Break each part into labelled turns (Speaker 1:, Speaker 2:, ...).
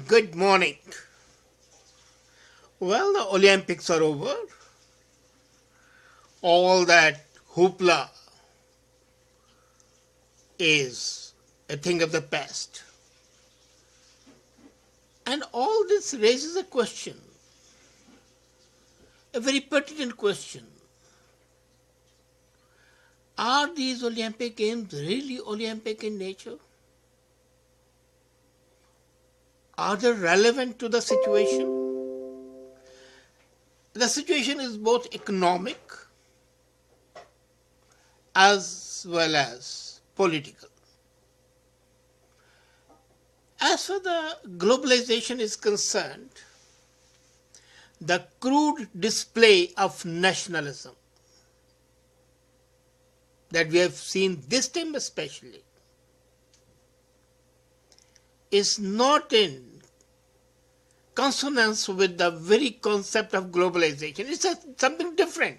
Speaker 1: Good morning. Well, the Olympics are over. All that hoopla is a thing of the past. And all this raises a question, a very pertinent question. Are these Olympic Games really Olympic in nature? Are they relevant to the situation? The situation is both economic as well as political. As far as the globalization is concerned, the crude display of nationalism that we have seen this time especially is not in consonance with the very concept of globalization. It's something different,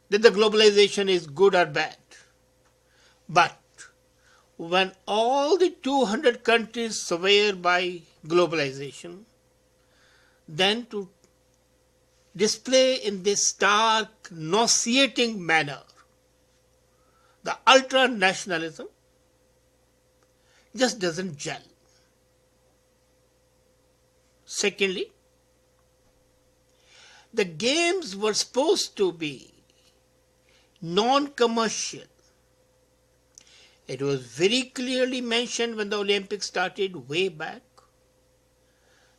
Speaker 1: that the globalization is good or bad. But when all the 200 countries swear by globalization, then to display in this stark, nauseating manner the ultra-nationalism just doesn't gel. Secondly, the games were supposed to be non-commercial. It was very clearly mentioned when the Olympics started way back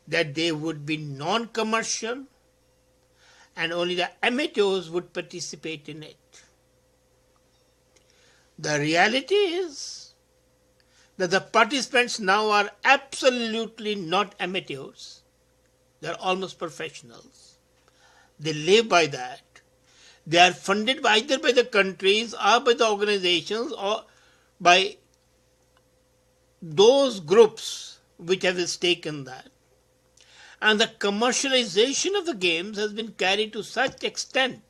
Speaker 1: that they would be non-commercial and only the amateurs would participate in it. The reality is that the participants now are absolutely not amateurs. They are almost professionals. They live by that. They are funded either by the countries or by the organizations or by those groups which have a stake in that. And the commercialization of the games has been carried to such extent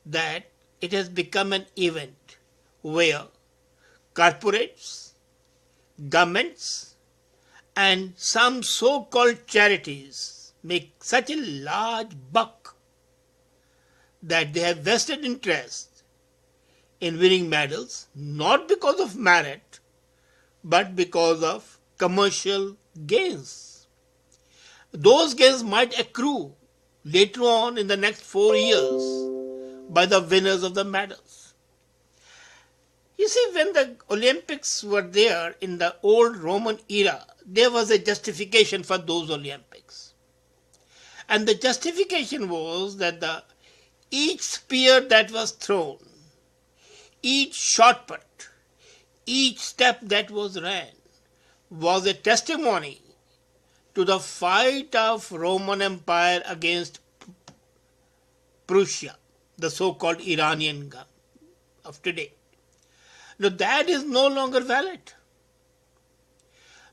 Speaker 1: that it has become an event where corporates, governments, and some so-called charities make such a large buck that they have vested interest in winning medals, not because of merit, but because of commercial gains. Those gains might accrue later on in the next 4 years by the winners of the medals. You see, when the Olympics were there in the old Roman era, there was a justification for those Olympics. And the justification was that each spear that was thrown, each shot put, each step that was ran was a testimony to the fight of Roman Empire against Prussia, the so-called Iranian gun of today. Now that is no longer valid.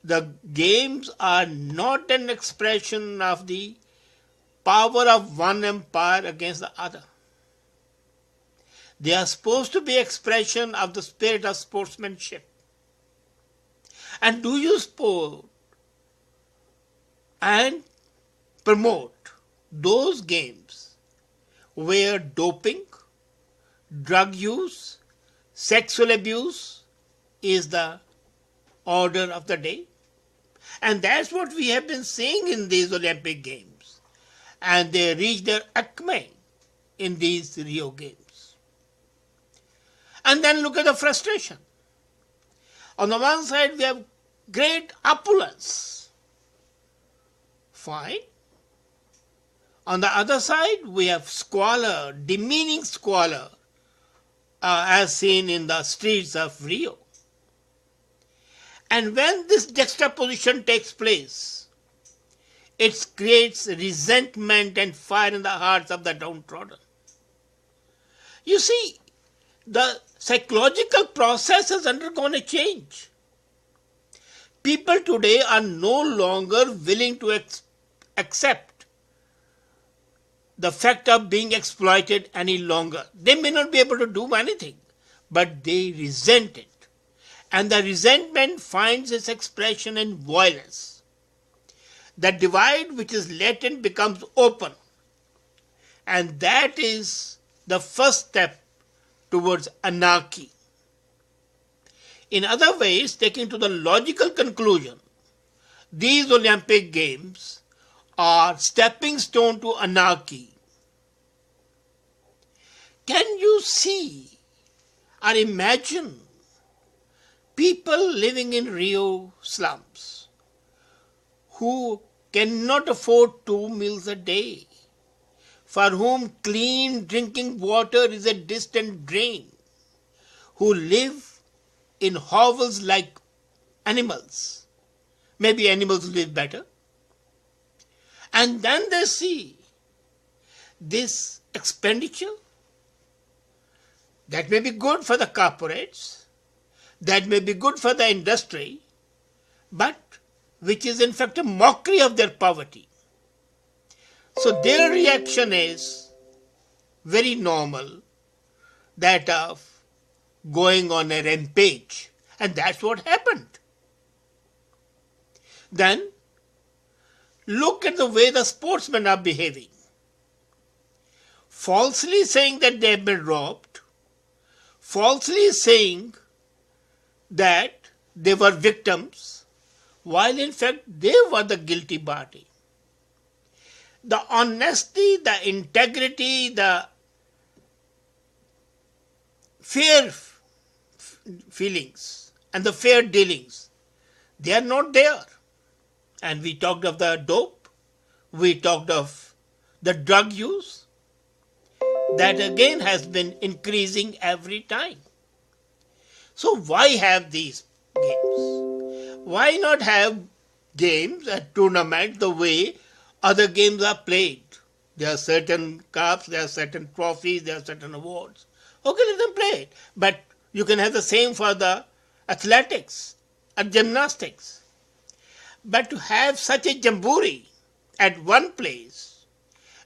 Speaker 1: The games are not an expression of the power of one empire against the other. They are supposed to be expression of the spirit of sportsmanship. And do you support and promote those games where doping, drug use, sexual abuse is the order of the day? And that's what we have been seeing in these Olympic Games. And they reach their acme in these Rio Games. And then look at the frustration. On the one side, we have great opulence. Fine. On the other side, we have squalor, demeaning squalor, as seen in the streets of Rio. And when this juxtaposition takes place, it creates resentment and fire in the hearts of the downtrodden. You see, the psychological process has undergone a change. People today are no longer willing to accept the fact of being exploited any longer. They may not be able to do anything, but they resent it. And the resentment finds its expression in violence. That divide which is latent becomes open. And that is the first step towards anarchy. In other ways, taking to the logical conclusion, these Olympic Games are stepping stone to anarchy. Can you see or imagine people living in Rio slums who cannot afford 2 meals a day, for whom clean drinking water is a distant dream, who live in hovels like animals? Maybe animals live better. And then they see this expenditure that may be good for the corporates, that may be good for the industry, but which is in fact a mockery of their poverty. So their reaction is very normal, that of going on a rampage. And that's what happened. Then look at the way the sportsmen are behaving. Falsely saying that they have been robbed, falsely saying that they were victims, while in fact they were the guilty party. The honesty, the integrity, the fair feelings and the fair dealings, they are not there. And we talked of the dope, we talked of the drug use, that again has been increasing every time. So why have these games? Why not have games, a tournament, the way other games are played? There are certain cups, there are certain trophies, there are certain awards. Okay, let them play it. But you can have the same for the athletics and gymnastics. But to have such a jamboree at one place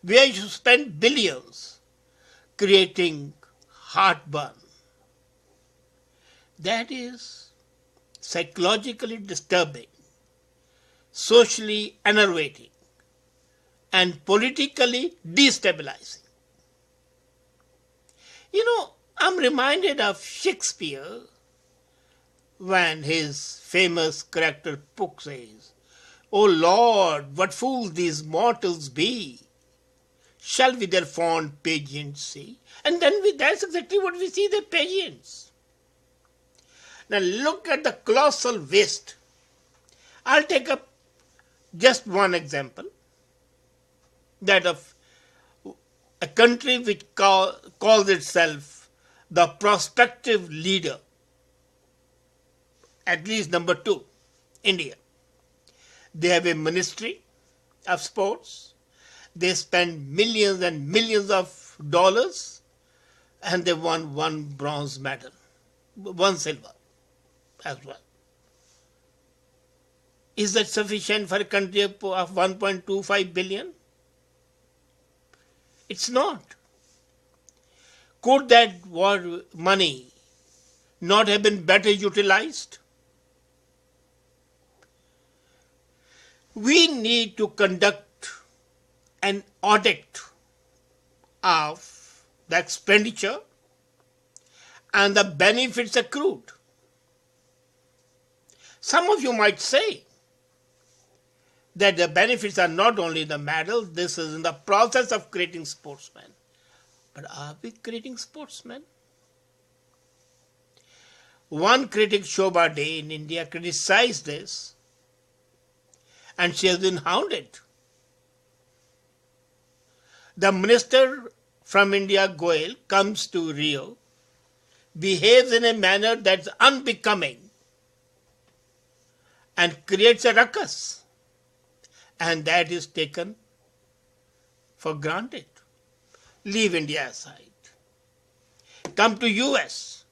Speaker 1: where you spend billions creating heartburn, that is psychologically disturbing, socially enervating, and politically destabilizing. You know, I'm reminded of Shakespeare when his famous character Puck says, "O Lord, what fools these mortals be! Shall we their fond pageants see?" And then that's exactly what we see, the pageants. Now look at the colossal waste. I'll take up just one example, that of a country which calls itself the prospective leader, at least number 2, India. They have a ministry of sports. They spend millions and millions of dollars, and they won 1 bronze medal, 1 silver as well. Is that sufficient for a country of 1.25 billion? It's not. Could that money not have been better utilized? We need to conduct an audit of the expenditure and the benefits accrued. Some of you might say that the benefits are not only the medal, this is in the process of creating sportsmen. But are we creating sportsmen? One critic, Shobha Day in India, criticized this, and she has been hounded. The minister from India, Goel, comes to Rio, behaves in a manner that's unbecoming, and creates a ruckus. And that is taken for granted. Leave India aside. Come to US,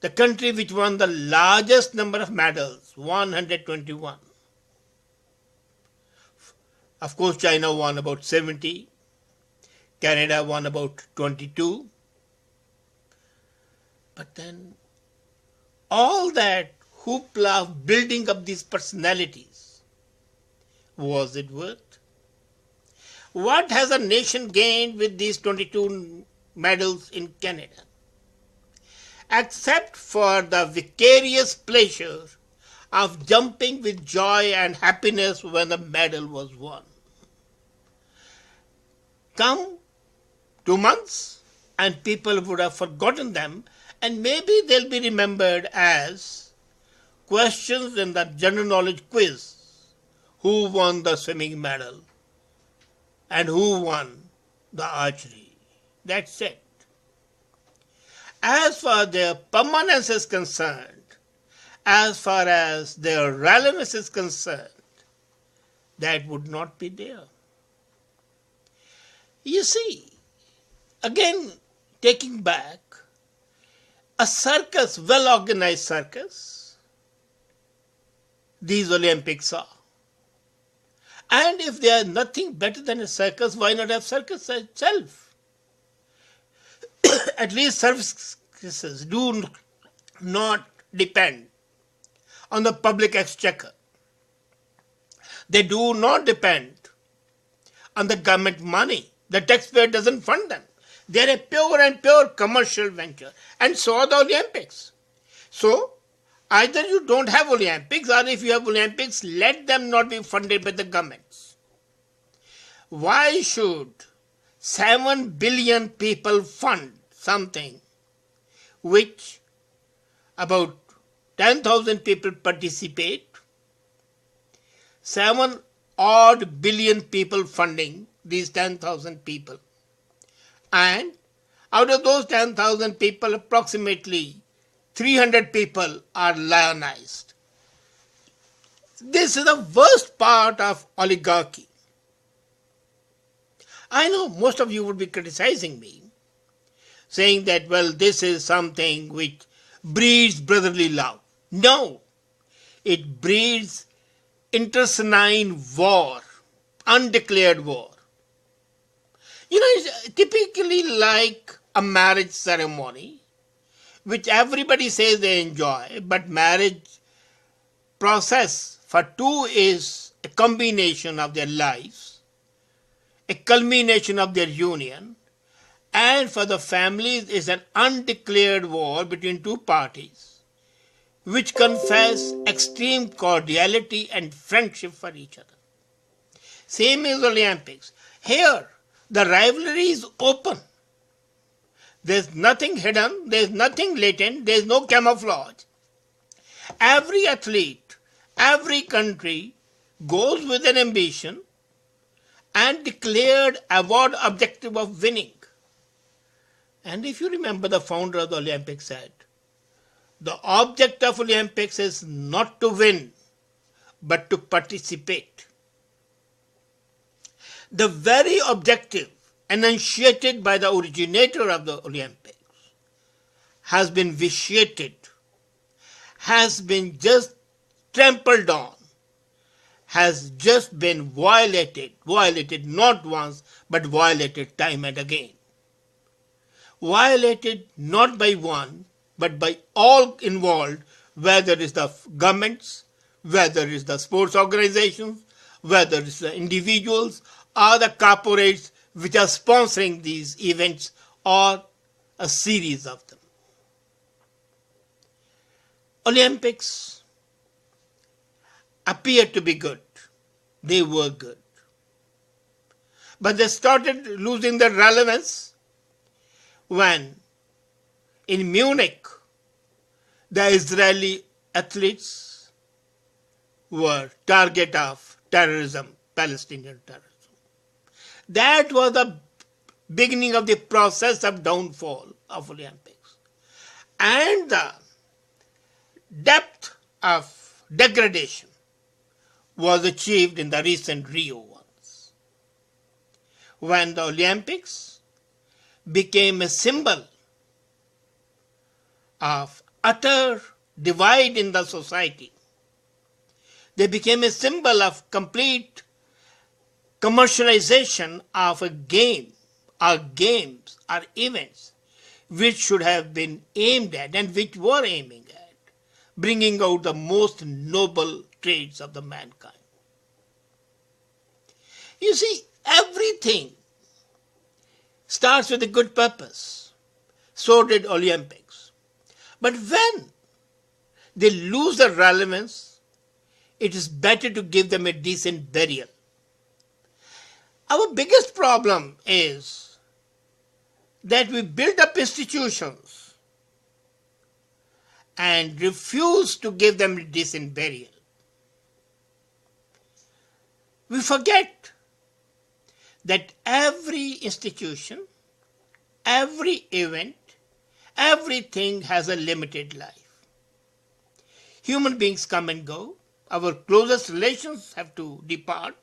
Speaker 1: the country which won the largest number of medals, 121. Of course, China won about 70. Canada won about 22. But then all that hoopla of building up these personalities Was it worth? What has a nation gained with these 22 medals in Canada? Except for the vicarious pleasure of jumping with joy and happiness when the medal was won. Come 2 months and people would have forgotten them, and maybe they'll be remembered as questions in the general knowledge quiz. Who won the swimming medal? And who won the archery? That's it. As far as their permanence is concerned, as far as their relevance is concerned, that would not be there. You see, again, taking back, a circus, well-organized circus, these Olympics are. And if they are nothing better than a circus, why not have circus itself? At least circuses do not depend on the public exchequer. They do not depend on the government money. The taxpayer doesn't fund them. They are a pure and pure commercial venture. And so are the Olympics. So, either you don't have Olympics, or if you have Olympics, let them not be funded by the governments. Why should 7 billion people fund something which about 10,000 people participate, 7 odd billion people funding these 10,000 people, and out of those 10,000 people, approximately 300 people are lionized. This is the worst part of oligarchy. I know most of you would be criticizing me, saying that, well, this is something which breeds brotherly love. No, it breeds internecine war, undeclared war. You know, it's typically like a marriage ceremony, which everybody says they enjoy, but marriage process for two is a combination of their lives, a culmination of their union, and for the families is an undeclared war between two parties, which confess extreme cordiality and friendship for each other. Same is Olympics. Here, the rivalry is open. There's nothing hidden, there's nothing latent, there's no camouflage. Every athlete, every country goes with an ambition and declared award objective of winning. And if you remember, the founder of the Olympics said, the object of Olympics is not to win, but to participate. The very objective enunciated by the originator of the Olympics has been vitiated, has been just trampled on, has just been violated not once, but violated time and again. Violated not by one, but by all involved, whether it's the governments, whether it's the sports organizations, whether it's the individuals or the corporates which are sponsoring these events, or a series of them. Olympics appeared to be good. They were good. But they started losing their relevance when in Munich, the Israeli athletes were target of terrorism, Palestinian terrorism. That was the beginning of the process of downfall of Olympics. And the depth of degradation was achieved in the recent Rio ones, when the Olympics became a symbol of utter divide in the society. They became a symbol of complete commercialization of a game, or games, or events, which should have been aimed at, and which were aiming at, bringing out the most noble traits of the mankind. You see, everything starts with a good purpose. So did Olympics. But when they lose their relevance, it is better to give them a decent burial. Our biggest problem is that we build up institutions and refuse to give them a decent burial. We forget that every institution, every event, everything has a limited life. Human beings come and go. Our closest relations have to depart.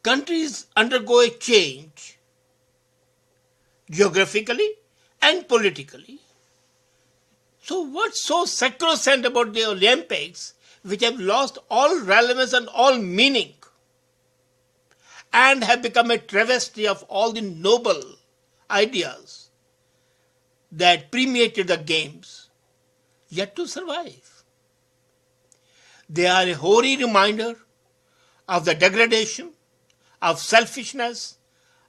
Speaker 1: Countries undergo a change geographically and politically. So what's so sacrosanct about the Olympics, which have lost all relevance and all meaning and have become a travesty of all the noble ideas that permeated the games, yet to survive? They are a hoary reminder of the degradation, of selfishness,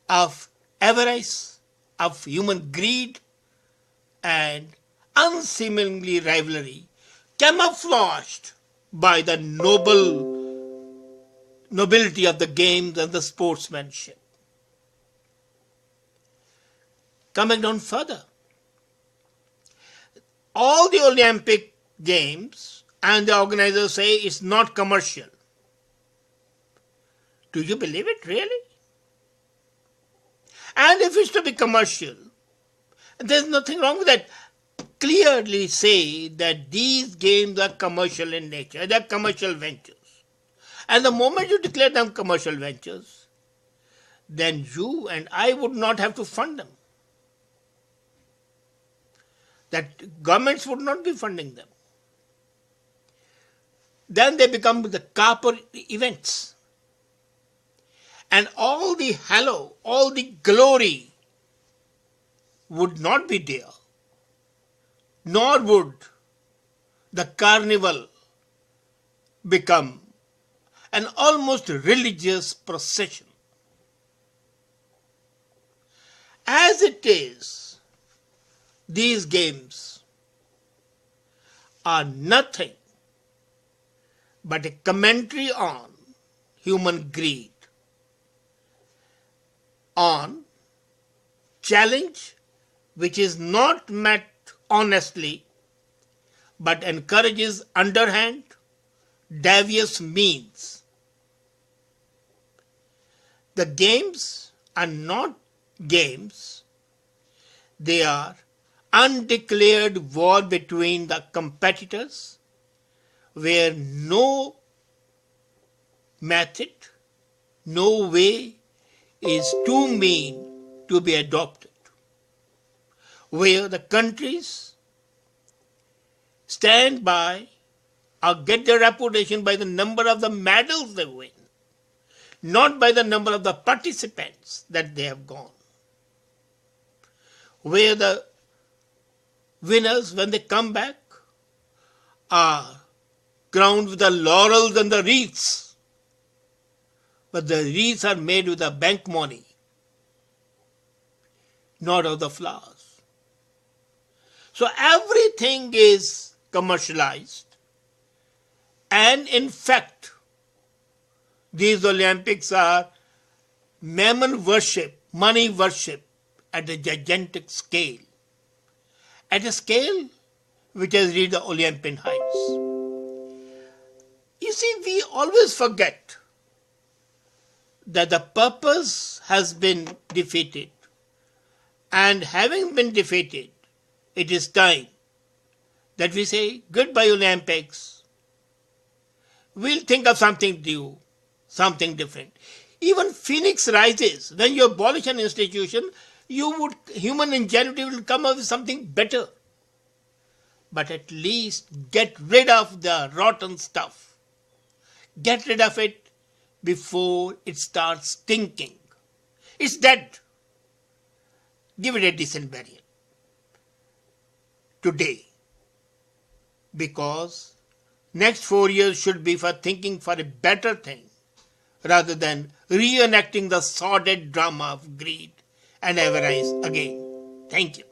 Speaker 1: of avarice, of human greed and unseemly rivalry, camouflaged by the nobility of the games and the sportsmanship. Coming down further, all the Olympic Games and the organizers say it's not commercial. Do you believe it really? And if it's to be commercial, there's nothing wrong with that. Clearly say that these games are commercial in nature, they're commercial ventures. And the moment you declare them commercial ventures, then you and I would not have to fund them. That governments would not be funding them. Then they become the corporate events. And all the halo, all the glory would not be there. Nor would the carnival become an almost religious procession. As it is, these games are nothing but a commentary on human greed, on challenge which is not met honestly, but encourages underhand, devious means. The games are not games, they are undeclared war between the competitors, where no method, no way is too mean to be adopted, where the countries stand by or get their reputation by the number of the medals they win, not by the number of the participants that they have gone, where the winners, when they come back, are crowned with the laurels and the wreaths, but the wreaths are made with the bank money, not of the flowers. So everything is commercialized, and in fact, these Olympics are mammon worship, money worship at a gigantic scale, at a scale which has reached the Olympian heights. You see, we always forget that the purpose has been defeated, and having been defeated, it is time that we say goodbye Olympics. We'll think of something new, something different. Even phoenix rises. When you abolish an institution, human ingenuity will come up with something better. But at least get rid of the rotten stuff. Get rid of it before it starts stinking. It's dead. Give it a decent burial today, because next 4 years should be for thinking for a better thing rather than reenacting the sordid drama of greed and avarice again. Thank you.